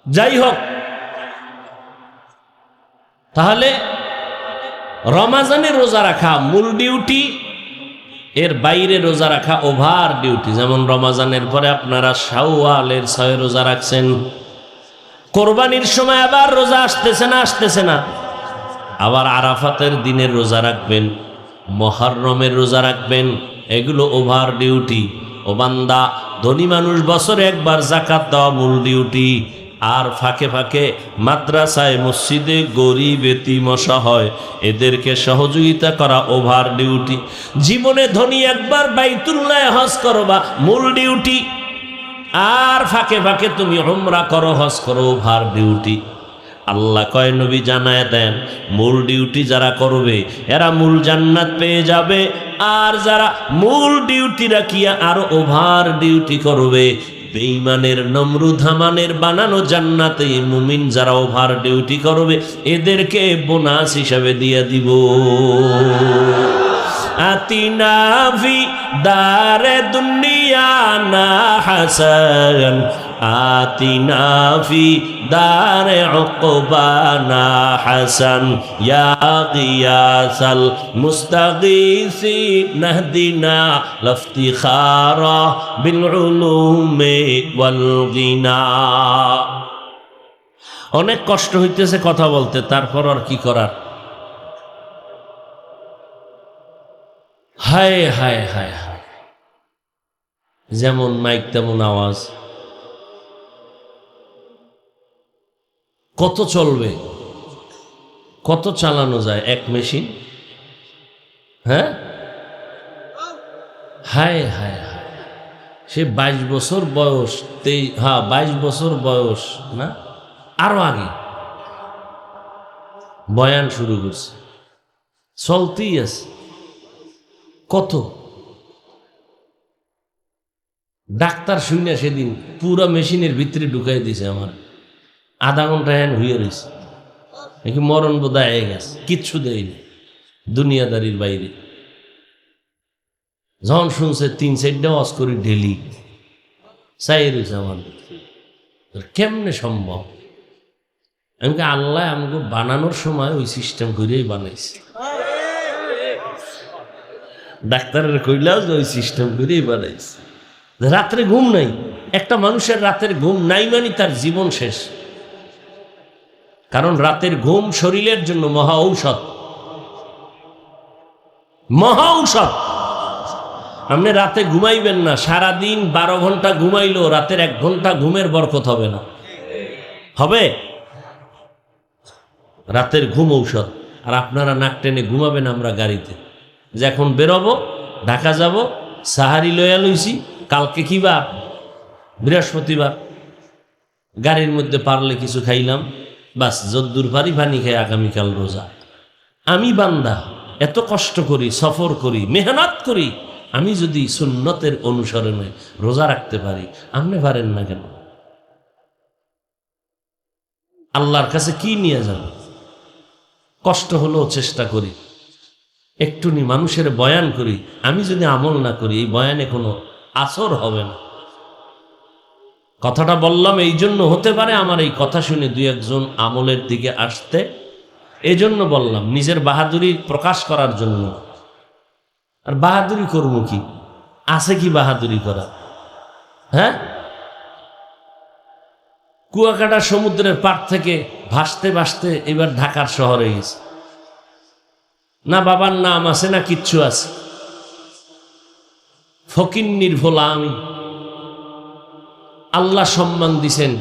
যাই হোক, তাহলে রমাজানে রোজা রাখা মূল ডিউটি, এর বাইরে রোজা রাখা ওভার ডিউটি। যেমন রমাজানের পরে আপনারা শাওয়ালের 6 রোজা রাখছেন, কোরবানির সময় আবার রোজা আসতেছে না, আবার আরাফাতের দিনের রোজা রাখবেন, মুহররমের রোজা রাখবেন, এগুলো ওভার ডিউটি। ও বান্দা, ধনী মানুষ বছরে একবার যাকাত দেওয়া মূল ডিউটি, আর ফাঁকে ফাঁকে মাদ্রাসায় মসজিদে গরিব এতিম অসহায় এদেরকে সহযোগিতা করা ওভার ডিউটি। জীবনে ধনী একবার বাইতুল্লাহ হজ করবা মূল ডিউটি, আর ফাঁকে ফাঁকে তুমি উমরা করো, হজ করো, ওভার ডিউটি। আল্লাহ কয়, নবী জানায় দেন, মূল ডিউটি যারা করবে এরা মূল জান্নাত পেয়ে যাবে, আর যারা মূল ডিউটি রাখিয়া আর ওভার ডিউটি করবে, বেঈমানের নমরুদ হামানের বানানো জান্নাতে মুমিন যারা ওভার ডিউটি করবে এদেরকে বোনাস হিসাবে দিয়ে দিব। আতিনা ফি দারে দুনিয়া না হাসান, আতিনা ফি দারে উকবানা হাসান, ইয়া গিয়াসাল মুস্তাগীসি নাহদিনা লাফতিখারা বিল উলুমি ওয়াল গিনা। অনেক কষ্ট হইতেছে কথা বলতে, তারপর আর কি করার। হায় হায় হায় হায়, যেমন মাইক তেমন আওয়াজ। কত চলবে, কত চালানো যায় এক মেশিন? হ্যাঁ, হায় হায় হায়, সে 22 বছর বয়স, 22 বছর বয়স না, আরো আগে বয়ান শুরু করছে, চলতেই আছে। কত ডাক্তার শুনে সেদিন পুরা মেশিনের ভিতরে ঢুকাই দিছে, আমার আধা ঘন্টা হ্যান হইয়া রয়েছে, নাকি মরণ বোধহয় হয়ে গেছে, কিচ্ছু দেয়নি দুনিয়াদারির বাইরে। যখন শুনছে 3-4টা ওয়াজ করি ডেলি, চাই রয়েছে আমার, কেমনে সম্ভব? আমি আল্লাহ আমাকে বানানোর সময় ওই সিস্টেম করেই বানাইছে, ডাক্তারের কইলাও যে ওই সিস্টেম করেই বানাইছে। রাত্রে ঘুম নাই, একটা মানুষের রাতের ঘুম নাই মানে তার জীবন শেষ। কারণ রাতের ঘুম শরীরের জন্য মহা ঔষধ, মহা ঔষধ। আপনি রাতে ঘুমাইবেন না, সারাদিন 12 ঘন্টা ঘুমাইলো, রাতের 1 ঘন্টা ঘুমের বরকত হবে না। হবে? রাতের ঘুম ঔষধ। আর আপনারা নাক টেনে ঘুমাবেন, আমরা গাড়িতে যে এখন বেরোবো, ঢাকা যাব, সাহারি লইয়া লইছি, কালকে কি বার? বৃহস্পতিবার। গাড়ির মধ্যে পারলে কিছু খাইলাম, বাস যদ্দূর পারি পানি খাই, আগামীকাল রোজা। আমি বান্দা এত কষ্ট করি, সফর করি, মেহনত করি, আমি যদি সুন্নতের অনুসরণে রোজা রাখতে পারি, আপনি পারেন না কেন? আল্লাহর কাছে কি নিয়ে যাবে? কষ্ট হলেও চেষ্টা করি, একটুনি মানুষের বয়ান করি। আমি যদি আমল না করি, এই বয়ানে কোনো আসর হবে না। কথাটা বললাম এই জন্য, হতে পারে আমার এই কথা শুনে 2-1 জন আমলের দিকে আসতে, এই জন্য বললাম, নিজের বাহাদুরি প্রকাশ করার জন্য। আর বাহাদুরি করবো কি? আছে কি বাহাদুরি করা? হ্যাঁ, কুয়াকাটা সমুদ্রের পাড় থেকে ভাসতে ভাসতে এবার ঢাকার শহরে গেছে। না বাবার নাম আছে না কিচ্ছু আছে, ফকিন্নির ভোলা আমি। আল্লাহ সম্মান দিছেন,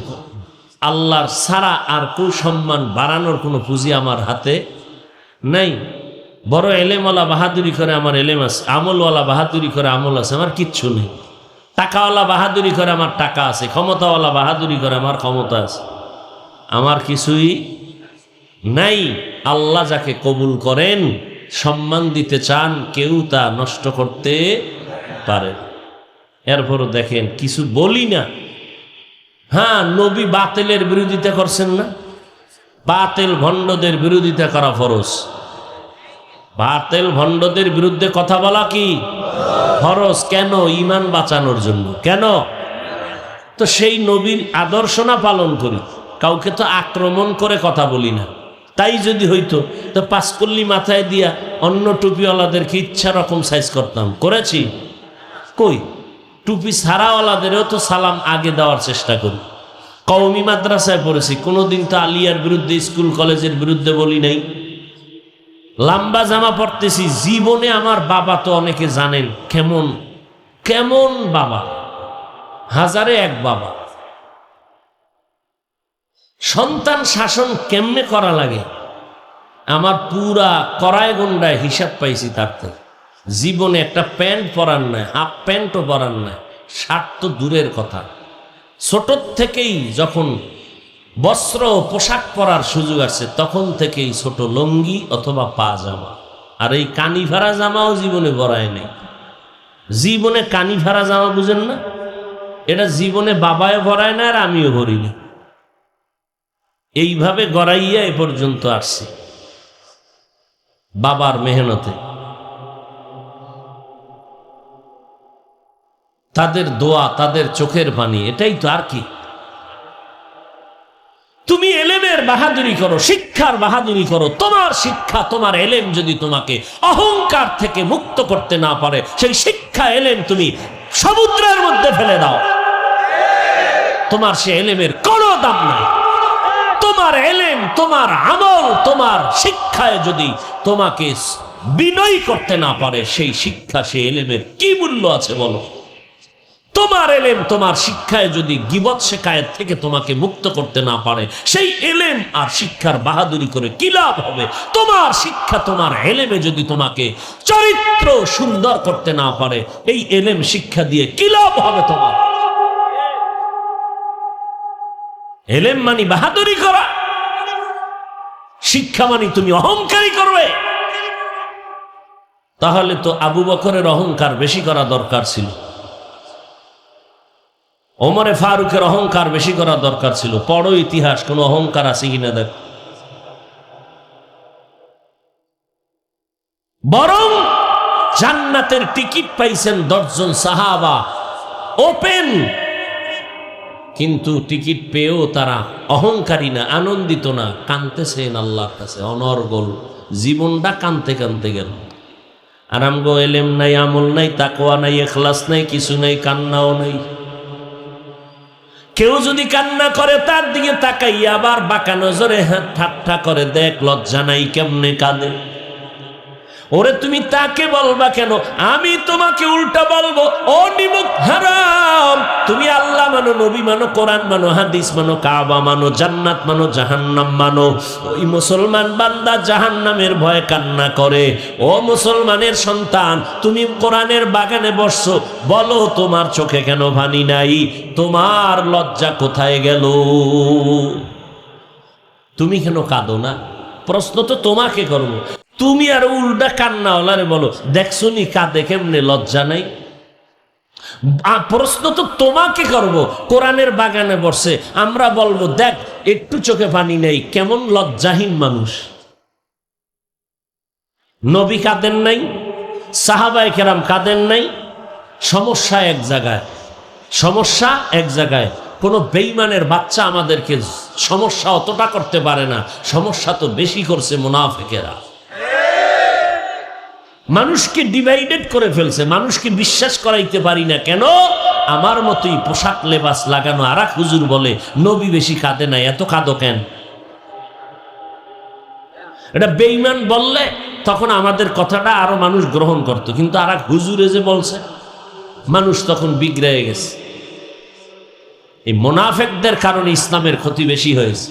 আল্লাহর ছাড়া আর কেউ সম্মান বাড়ানোর কোনো পুঁজি আমার হাতে নাই। বড় এলেমওয়ালা বাহাদুরি করে আমার এলেম আছে, আমলওয়ালা বাহাদুরি করে আমল আছে, আমার কিচ্ছু নেই। টাকাওয়ালা বাহাদুরি করে আমার টাকা আছে, ক্ষমতাওয়ালা বাহাদুরি করে আমার ক্ষমতা আছে, আমার কিছুই নাই। আল্লাহ যাকে কবুল করেন, সম্মান দিতে চান, কেউ তা নষ্ট করতে পারে। এরপরও দেখেন কিছু বলি না। হ্যাঁ, নবী বাতিলের বিরোধিতা করছেন না? বাতিল ভণ্ডদের বিরোধিতা করা ফরজ। বাতিল ভণ্ডদের বিরুদ্ধে কথা বলা কি ফরজ? কেন? ঈমান বাঁচানোর জন্য। কেন? তো সেই নবীর আদর্শ না পালন করি, কাউকে তো আক্রমণ করে কথা বলি না, তাই যদি হইতো তো পাঁচকল্লি মাথায় দিয়া অন্য টুপিওয়ালাদেরকে ইচ্ছা রকম সাইজ করতাম, করেছি? কই, টুপি ছাড়াওয়ালাদেরও তো সালাম আগে দেওয়ার চেষ্টা করি। কওমি মাদ্রাসায় পড়েছি, কোনোদিন তো আলিয়ার বিরুদ্ধে, স্কুল কলেজের বিরুদ্ধে বলি নাই। লম্বা জামা পরতেছি, জীবনে আমার বাবা তো অনেকে জানেন কেমন কেমন বাবা, হাজারে এক বাবা। সন্তান শাসন কেমনে করা লাগে আমার পুরা কড়ায় গন্ডায় হিসাব পাইছি তার থেকে। জীবনে একটা প্যান্ট পরার নাই, হাফ প্যান্টও পরার নাই, শার্ট তো দূরের কথা। ছোট থেকেই যখন বস্ত্র পোশাক পরার সুযোগ আছে তখন থেকেই ছোট লুঙ্গি অথবা পাজামা। আর এই কানি ভাড়া জামাও জীবনে পরায় নেই। জীবনে কানি ভাড়া জামা বুঝেন না, এটা জীবনে বাবায় ভরায় না আর আমিও ভরি না। এইভাবে গড়াইয়া এ পর্যন্ত আসছি বাবার মেহনতে, তাদের দোয়া, তাদের চোখের পানি, এটাই তো। আর কি? তুমি এলেমের বাহাদুরি করো, শিক্ষার বাহাদুরি করো। তোমার শিক্ষা, তোমার এলেম যদি তোমাকে অহংকার থেকে মুক্ত করতে না পারে, সেই শিক্ষা এলেম তুমি সমুদ্রের মধ্যে ফেলে দাও। তোমার সে এলেমের কোনো দাম নাই। তোমার এলেম, তোমার আমল, তোমার শিক্ষায় যদি তোমাকে বিনয় করতে না পারে, সেই শিক্ষা, সে এলেমের কি মূল্য আছে বলো? তোমার এলেম, তোমার শিক্ষায় যদি গীবত শেখায়েত থেকে তোমাকে মুক্ত করতে না পারে, সেই এলেম আর শিক্ষার বাহাদুরি করে কি লাভ হবে? তোমার শিক্ষা, তোমার এলেমে যদি তোমাকে চরিত্র সুন্দর করতে না পারে, এই এলেম শিক্ষা দিয়ে কি লাভ হবে তোমার? এলেম মানি বাহাদুরি করা, শিক্ষা মানি তুমি অহংকারী করবে। তাহলে তো আবু বকরের অহংকার বেশি করা দরকার ছিল, ওমরে ফারুকের অহংকার বেশি করা দরকার ছিল। পড়ো ইতিহাস, কোন অহংকার আছে কিনা দেখ। বরং জান্নাতের টিকিট পাইছেন 10 জন সাহাবা, ওপেন। কিন্তু টিকিট পেয়েও তারা অহংকারী না, আনন্দিত না, কাঁদতেছেন আল্লাহর কাছে অনর্গল। জীবনটা কাঁদতে কাঁদতে গেল। আর আমগো এলেম নাই, আমল নাই, তাকওয়া নাই, ইখলাস নাই, কিছু নাই, কান্নাও নাই। কেউ যদি কান্না করে তার দিকে তাকাইয়া আবার বাঁকা নজরে ঠাট্টা করে, দেখ লজ্জা নাই কেমনে কাঁদে। ওরে তুমি তাকে বলবা কেন? আমি তোমাকে উল্টা বলবো, ও নিমুখ হারাম, তুমি আল্লাহ মানো, নবী মানো, কোরআন মানো, হাদিস মানো, কাবা মানো, জান্নাত মানো, জাহান্নাম মানো। ওই মুসলমান বান্দা জাহান্নামের ভয়ে কান্না করে। ও মুসলমানের সন্তান, তুমি কোরআনের বাগানে বসছো, বলো তোমার চোখে কেন পানি নাই? তোমার লজ্জা কোথায় গেল? তুমি কেন কাঁদো না? প্রশ্ন তো তোমাকে করবো। তুমি আর উল্টা কান্নাওয়ালারে বলো, দেখছো নি কাঁদে কেমনে, লজ্জা নাই? প্রশ্ন তো তোমাকে করব। কোরআনের বাগানে বসে আমরা বলবো, দেখ একটু চোখে পানি নেই, কেমন লজ্জাহীন মানুষ। নবী কাঁদেন নাই, সাহাবায়ে কেরাম কাঁদেন নাই। সমস্যা এক জায়গায়, সমস্যা এক জায়গায়। কোনো বেঈমানের বাচ্চা আমাদেরকে সমস্যা অতটা করতে পারে না, সমস্যা তো বেশি করছে মুনাফিকেরা। মানুষকে ডিভাইডেড করে ফেলছে, মানুষকে বিশ্বাস করাইতে পারি না। কেন? আমার মতোই পোশাক লেবাস লাগানো আর এক হুজুর বলে নবী বেশি কাঁদে নাই, এত কাঁদো কেন? এটা বেঈমান বললে তখন আমাদের কথাটা আরো মানুষ গ্রহণ করত, কিন্তু আর এক হুজুরে যে বলছে, মানুষ তখন বিগড়ে গেছে। এই মুনাফিকদের কারণে ইসলামের ক্ষতি বেশি হয়েছে।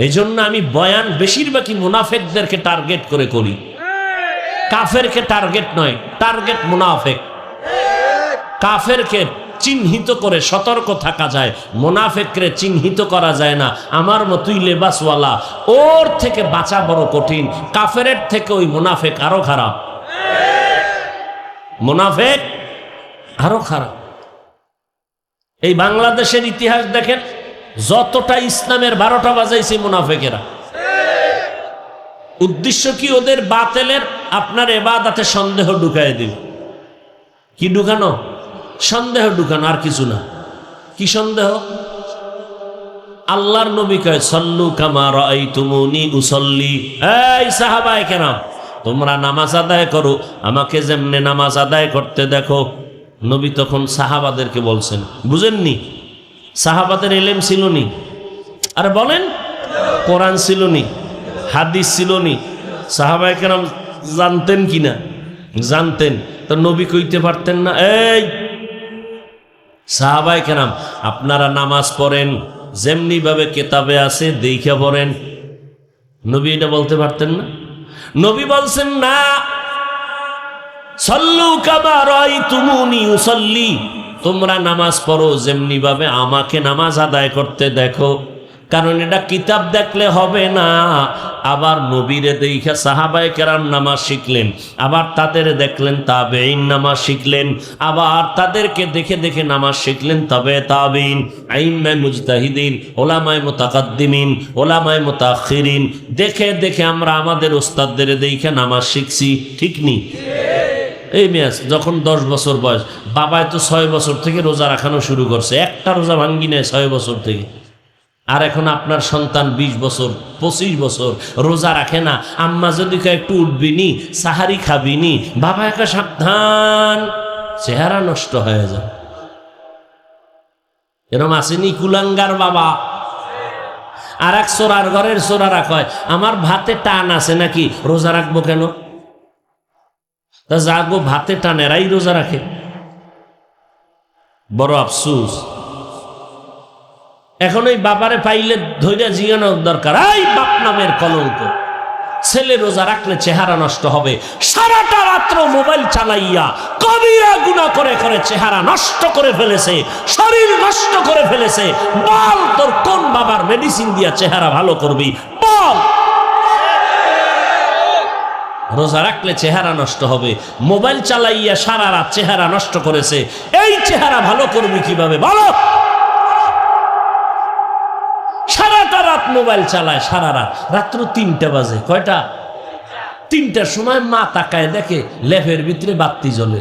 এই জন্য আমি বয়ান বেশিরভাগই মুনাফিকদেরকে টার্গেট করে করি, কাফেরকে টার্গেট নয়। টার্গেট মুনাফিক। কাফেরকে চিহ্নিত করে সতর্ক থাকা যায়, মুনাফিককে চিহ্নিত করা যায় না। আমার মতোই লেবাসওয়ালা, ওর থেকে বাঁচা বড় কঠিন। কাফেরের থেকে ওই মুনাফিক আরো খারাপ, মুনাফিক আরো খারাপ। এই বাংলাদেশের ইতিহাস দেখেন, যতটা ইসলামের 12টা বাজাইছে মুনাফিকেরা। উদ্দেশ্য কি? ওদের বাতিলের আপনার ইবাদতে সন্দেহ ঢুকায় দিবে। কি ঢুকানো? সন্দেহ ঢুকানো, আর কিছু না। কি সন্দেহ? আল্লাহর নবী কয় সল্লু কামা রাআইতুমুনি উসাল্লি। এই সাহাবায়ে কেরাম, তোমরা নামাজ আদায় করো আমাকে যেমনে নামাজ আদায় করতে দেখো। নবী তখন সাহাবাদেরকে বলছেন, বুঝেননি? সাহাবাদের ইলম ছিল নি? আরে বলেন, কোরআন ছিল নি, হাদিস ছিল নি? সাহাবায়ে কেরাম জানতেন কিনা? জানতেন। তো নবী কইতে পারতেন না, এই সাহাবায়ে কেরাম আপনারা নামাজ পড়েন যেমনি ভাবে কিতাবে আছে দেইখা পড়েন? নবী এটা বলতে পারতেন না? নবী বলছেন না, সল্লু কামা রাআইতুমুনি উসাল্লি, তোমরা নামাজ পড়ো যেমনি ভাবে আমাকে নামাজ আদায় করতে দেখো। কারণ এটা কিতাব দেখলে হবে না। আবার নবীরে দেখা সাহাবায়ে কেরাম নামাজ শিখলেন, আবার তাদের দেখলেন তাবেঈন নামাজ শিখলেন, আবার তাদেরকে দেখে দেখে নামাজ শিখলেন তবে তাবেঈন, আইম্মায়ে মুজতাহিদিন, ওলামায়ে মুতাকাদ্দিমিন, ওলামায়ে মুতাআখিরিন। দেখে দেখে আমরা আমাদের ওস্তাদদের দেখে নামাজ শিখছি, ঠিক নি? এই মেয়াজ যখন 10 বছর বয়স, বাবায় তো 6 বছর থেকে রোজা রাখানো শুরু করছে, একটা রোজা ভাঙ্গি নেয় 6 বছর থেকে। আর এখন আপনার সন্তান 20 বছর 25 বছর রোজা রাখে না। আম্মা যদি একটু উঠবিনি, সাহারি খাবিনি, বাবা একা সাবধান, চেহারা নষ্ট হয়ে যায়। এরম আসেনি কুলাঙ্গার বাবা? আর এক সোরার ঘরের সোরারা কয় আমার ভাতে টান আছে নাকি, রোজা রাখবো কেন? তা যাগো ভাতে টান, এরাই রোজা রাখে। বড় আফসুস। এখন এই বাবারে পাইলে ধৈর্য জিগানোর দরকার, এই বাপ নামের কলঙ্ক, ছেলে রোজা রাখলে চেহারা নষ্ট হবে। সারাটা রাত্র মোবাইল চালাইয়া কবিরা গুনাহ করে করে চেহারা নষ্ট করে ফেলেছে, শরীর নষ্ট করে ফেলেছে। বল তোর কোন বাবার মেডিসিন দিয়া চেহারা ভালো করবি? বল। রোজা রাখলে চেহারা নষ্ট হবে, মোবাইল চালাইয়া সারা রাত চেহারা নষ্ট করেছে, এই চেহারা ভালো করবি কিভাবে বলো? সারাটা রাত মোবাইল চালায়, সারা রাত, রাত্র 3টা বাজে। কয়টা? 3টার সময় মা তাকায় দেখে লেফের ভিতরে বাতি জ্বলে।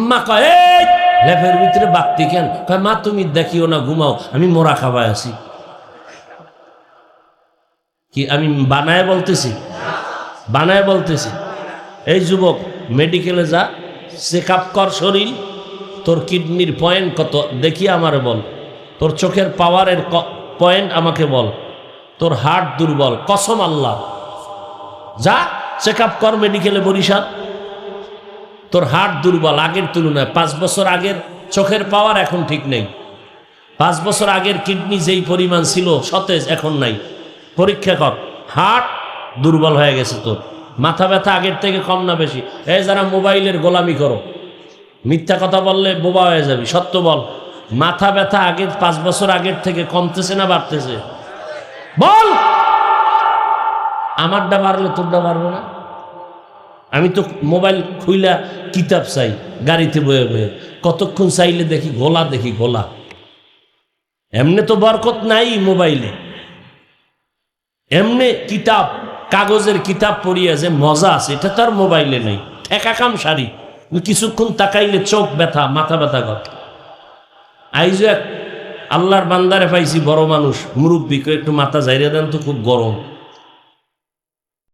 মা কয় এই লেফের ভিতরে বাতি কেন? কয় মা তুমি দেখিও না, ঘুমাও, আমি মোরা খাবায় আছি। কি আমি বানায় বলতেছি? বানায় বলতেছি। এই যুবক মেডিকেলে যা, চেক আপ কর শরীর, তোর কিডনির পয়েন্ট কত দেখি আমারে বল, তোর চোখের পাওয়ারের পয়েন্ট আমাকে বল, তোর হার্ট দুর্বল, কসম আল্লাহ, যা চেক আপ কর মেডিকেলে বরিশাল। তোর হার্ট দুর্বল আগের তুলনায়, 5 বছর আগের চোখের পাওয়ার এখন ঠিক নেই, 5 বছর আগের কিডনি যেই পরিমাণ ছিল সতেজ এখন নাই। পরীক্ষা কর, হার্ট দুর্বল হয়ে গেছে তোর। মাথা ব্যথা আগের থেকে কম না বেশি? এই যারা মোবাইলের গোলামি করো, মিথ্যা কথা বললে বোবা হয়ে যাবি, সত্য বল। মাথা ব্যথা আগের 5 বছর আগের থেকে কমতেছে না বাড়তেছে? বল। আমারটা বাড়লে তোরটা বাড়বো না? আমি তো মোবাইল খুইলা কিতাব চাই গাড়িতে বয়ে বয়ে, কতক্ষণ চাইলে দেখি গোলা, দেখি গোলা। এমনি তো বরকত নাই মোবাইলে, এমনি কিতাব, কাগজের কিতাব পড়িয়া যে মজা আছে এটা তো আর মোবাইলে নেই। একাকাম সারি, কিছুক্ষণ তাকাইলে চোখ ব্যথা, মাথা ব্যথা কর। আইজো এক আল্লাহর বান্দারে পাইছি, বড় মানুষ, মুরব্বী, একটু মাথা জাইরা দেন তো, খুব গরম।